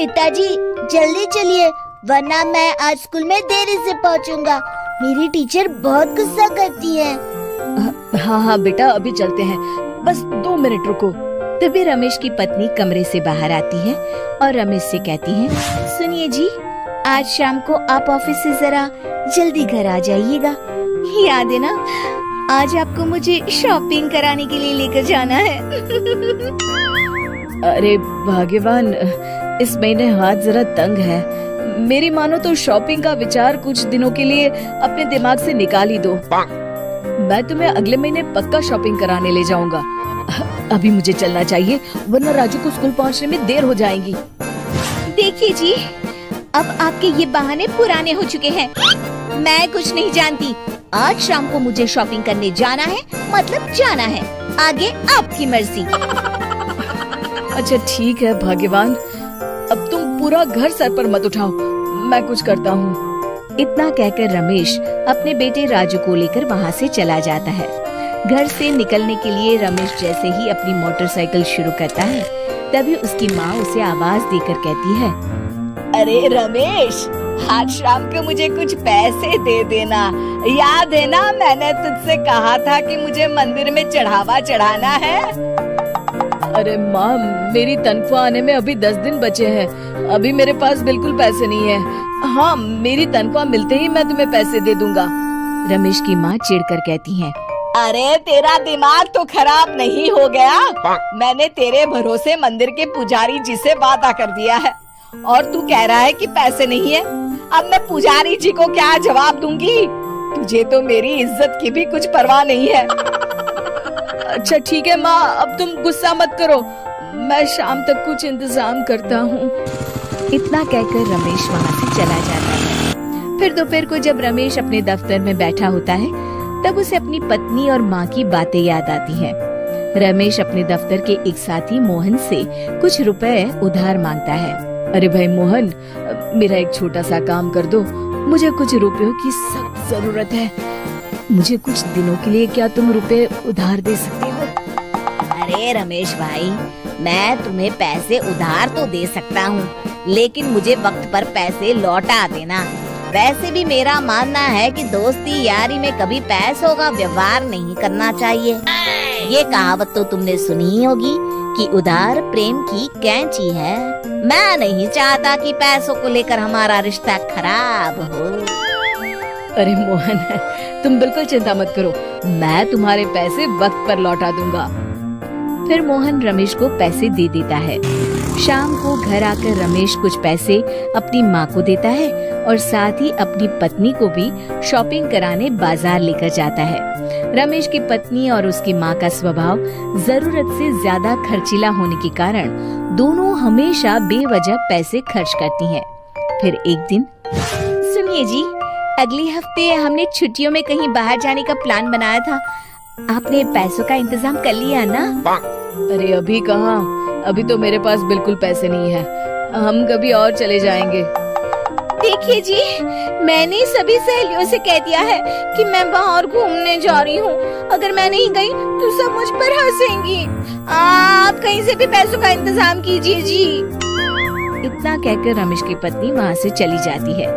पिताजी जल्दी चलिए, वरना मैं आज स्कूल में देरी से पहुंचूंगा। मेरी टीचर बहुत गुस्सा करती है। हाँ हाँ बेटा, अभी चलते हैं, बस 2 मिनट रुको। तभी रमेश की पत्नी कमरे से बाहर आती है और रमेश से कहती है, सुनिए जी, आज शाम को आप ऑफिस से जरा जल्दी घर आ जाइएगा। याद है ना, आज आपको मुझे शॉपिंग कराने के लिए लेकर जाना है। अरे भाग्यवान, इस महीने हाथ जरा तंग है। मेरी मानो तो शॉपिंग का विचार कुछ दिनों के लिए अपने दिमाग से निकाल ही दो। मैं तुम्हें अगले महीने पक्का शॉपिंग कराने ले जाऊंगा। अभी मुझे चलना चाहिए, वरना राजू को स्कूल पहुंचने में देर हो जाएगी। देखिए जी, अब आपके ये बहाने पुराने हो चुके हैं। मैं कुछ नहीं जानती। आज शाम को मुझे शॉपिंग करने जाना है, मतलब जाना है। आगे आपकी मर्जी। अच्छा ठीक है भाग्यवान, अब तुम पूरा घर सर पर मत उठाओ, मैं कुछ करता हूँ। इतना कहकर रमेश अपने बेटे राजू को लेकर वहाँ से चला जाता है। घर से निकलने के लिए रमेश जैसे ही अपनी मोटरसाइकिल शुरू करता है, तभी उसकी माँ उसे आवाज देकर कहती है, अरे रमेश, आज शाम को मुझे कुछ पैसे दे देना। याद है ना, मैंने तुझसे कहा था कि मुझे मंदिर में चढ़ावा चढ़ाना है। अरे माँ, मेरी तनख्वाह आने में अभी 10 दिन बचे हैं। अभी मेरे पास बिल्कुल पैसे नहीं है। हाँ, मेरी तनख्वाह मिलते ही मैं तुम्हें पैसे दे दूंगा। रमेश की माँ चिढ़कर कहती है, अरे तेरा दिमाग तो खराब नहीं हो गया? मैंने तेरे भरोसे मंदिर के पुजारी जी से वादा कर दिया है और तू कह रहा है कि पैसे नहीं है। अब मैं पुजारी जी को क्या जवाब दूंगी? तुझे तो मेरी इज्जत की भी कुछ परवाह नहीं है। अच्छा ठीक है माँ, अब तुम गुस्सा मत करो, मैं शाम तक कुछ इंतजाम करता हूँ। इतना कहकर रमेश वहाँ से चला जाता है। फिर दोपहर को जब रमेश अपने दफ्तर में बैठा होता है, तब उसे अपनी पत्नी और माँ की बातें याद आती हैं। रमेश अपने दफ्तर के एक साथी मोहन से कुछ रुपए उधार मांगता है। अरे भाई मोहन, मेरा एक छोटा सा काम कर दो, मुझे कुछ रुपयों की सख्त जरूरत है। मुझे कुछ दिनों के लिए क्या तुम रुपए उधार दे सकते हो? अरे रमेश भाई, मैं तुम्हें पैसे उधार तो दे सकता हूँ, लेकिन मुझे वक्त पर पैसे लौटा देना। वैसे भी मेरा मानना है कि दोस्ती यारी में कभी पैसों का व्यवहार नहीं करना चाहिए। ये कहावत तो तुमने सुनी ही होगी कि उधार प्रेम की कैंची है। मैं नहीं चाहता कि पैसों को लेकर हमारा रिश्ता खराब हो। अरे मोहन, तुम बिल्कुल चिंता मत करो, मैं तुम्हारे पैसे वक्त पर लौटा दूंगा। फिर मोहन रमेश को पैसे दे देता है। शाम को घर आकर रमेश कुछ पैसे अपनी माँ को देता है और साथ ही अपनी पत्नी को भी शॉपिंग कराने बाजार लेकर जाता है। रमेश की पत्नी और उसकी माँ का स्वभाव जरूरत से ज्यादा खर्चीला होने के कारण दोनों हमेशा बेवजह पैसे खर्च करती हैं। फिर एक दिन, सुनिए जी, अगले हफ्ते हमने छुट्टियों में कहीं बाहर जाने का प्लान बनाया था। आपने पैसों का इंतजाम कर लिया ना? अरे अभी कहाँ, अभी तो मेरे पास बिल्कुल पैसे नहीं है। हम कभी और चले जाएंगे। देखिए जी, मैंने सभी सहेलियों से कह दिया है कि मैं बाहर घूमने जा रही हूँ। अगर मैं नहीं गई तो सब मुझ पर हंसेंगी। आप कहीं से भी पैसों का इंतजाम कीजिए जी। इतना कहकर रमेश की पत्नी वहाँ से चली जाती है।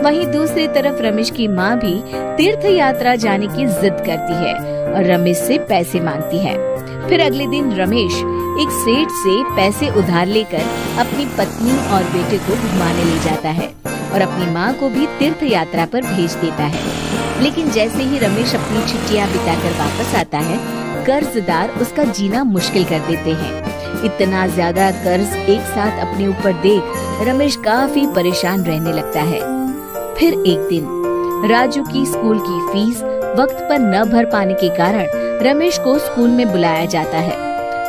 वहीं दूसरी तरफ रमेश की माँ भी तीर्थ यात्रा जाने की जिद करती है और रमेश से पैसे मांगती है। फिर अगले दिन रमेश एक सेठ से पैसे उधार लेकर अपनी पत्नी और बेटे को घुमाने ले जाता है और अपनी माँ को भी तीर्थ यात्रा पर भेज देता है। लेकिन जैसे ही रमेश अपनी छुट्टियाँ बिताकर वापस आता है, कर्जदार उसका जीना मुश्किल कर देते हैं। इतना ज्यादा कर्ज एक साथ अपने ऊपर देख रमेश काफी परेशान रहने लगता है। फिर एक दिन राजू की स्कूल की फीस वक्त पर न भर पाने के कारण रमेश को स्कूल में बुलाया जाता है।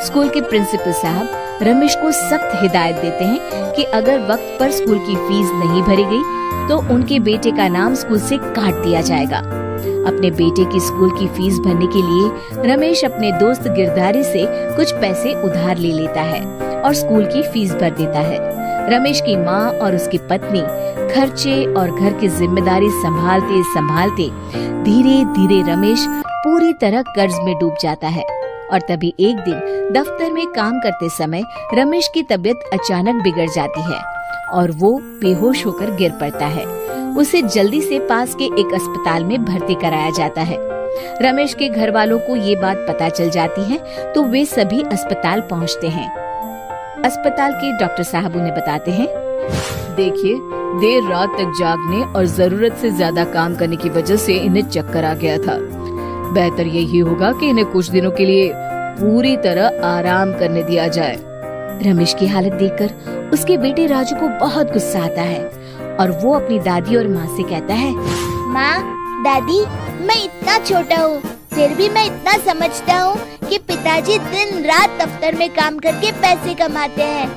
स्कूल के प्रिंसिपल साहब रमेश को सख्त हिदायत देते हैं कि अगर वक्त पर स्कूल की फीस नहीं भरी गई तो उनके बेटे का नाम स्कूल से काट दिया जाएगा। अपने बेटे की स्कूल की फीस भरने के लिए रमेश अपने दोस्त गिरधारी से कुछ पैसे उधार ले लेता है और स्कूल की फीस भर देता है। रमेश की माँ और उसकी पत्नी खर्चे और घर की जिम्मेदारी संभालते संभालते धीरे धीरे रमेश पूरी तरह कर्ज में डूब जाता है। और तभी एक दिन दफ्तर में काम करते समय रमेश की तबीयत अचानक बिगड़ जाती है। और वो बेहोश होकर गिर पड़ता है। उसे जल्दी से पास के एक अस्पताल में भर्ती कराया जाता है। रमेश के घर वालों को ये बात पता चल जाती है तो वे सभी अस्पताल पहुंचते हैं। अस्पताल के डॉक्टर साहब उन्हें बताते हैं, देखिए, देर रात तक जागने और जरूरत से ज्यादा काम करने की वजह से इन्हें चक्कर आ गया था। बेहतर यही होगा कि इन्हें कुछ दिनों के लिए पूरी तरह आराम करने दिया जाए। रमेश की हालत देखकर उसके बेटे राजू को बहुत गुस्सा आता है और वो अपनी दादी और माँ से कहता है, माँ, दादी, मैं इतना छोटा हूँ, फिर भी मैं इतना समझता हूँ कि पिताजी दिन रात दफ्तर में काम करके पैसे कमाते हैं।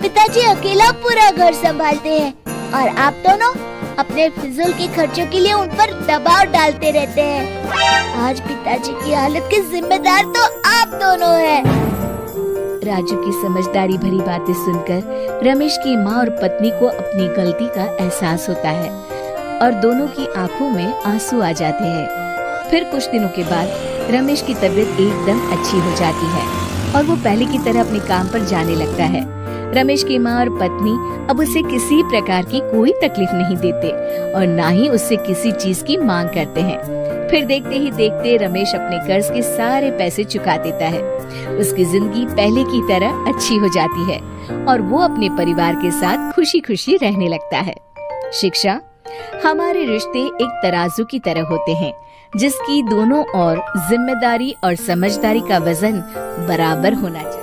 पिताजी अकेला पूरा घर संभालते हैं और आप दोनों अपने फिजूल के खर्चों के लिए उन पर दबाव डालते रहते हैं। आज पिताजी की हालत के जिम्मेदार तो आप दोनों हैं। राजू की समझदारी भरी बातें सुनकर रमेश की माँ और पत्नी को अपनी गलती का एहसास होता है और दोनों की आंखों में आंसू आ जाते हैं। फिर कुछ दिनों के बाद रमेश की तबीयत एकदम अच्छी हो जाती है और वो पहले की तरह अपने काम पर जाने लगता है। रमेश की माँ और पत्नी अब उसे किसी प्रकार की कोई तकलीफ नहीं देते और ना ही उससे किसी चीज की मांग करते हैं। फिर देखते ही देखते रमेश अपने कर्ज के सारे पैसे चुका देता है। उसकी जिंदगी पहले की तरह अच्छी हो जाती है और वो अपने परिवार के साथ खुशी खुशी रहने लगता है। शिक्षा, हमारे रिश्ते एक तराजू की तरह होते हैं जिसकी दोनों ओर जिम्मेदारी और समझदारी का वजन बराबर होना चाहिए।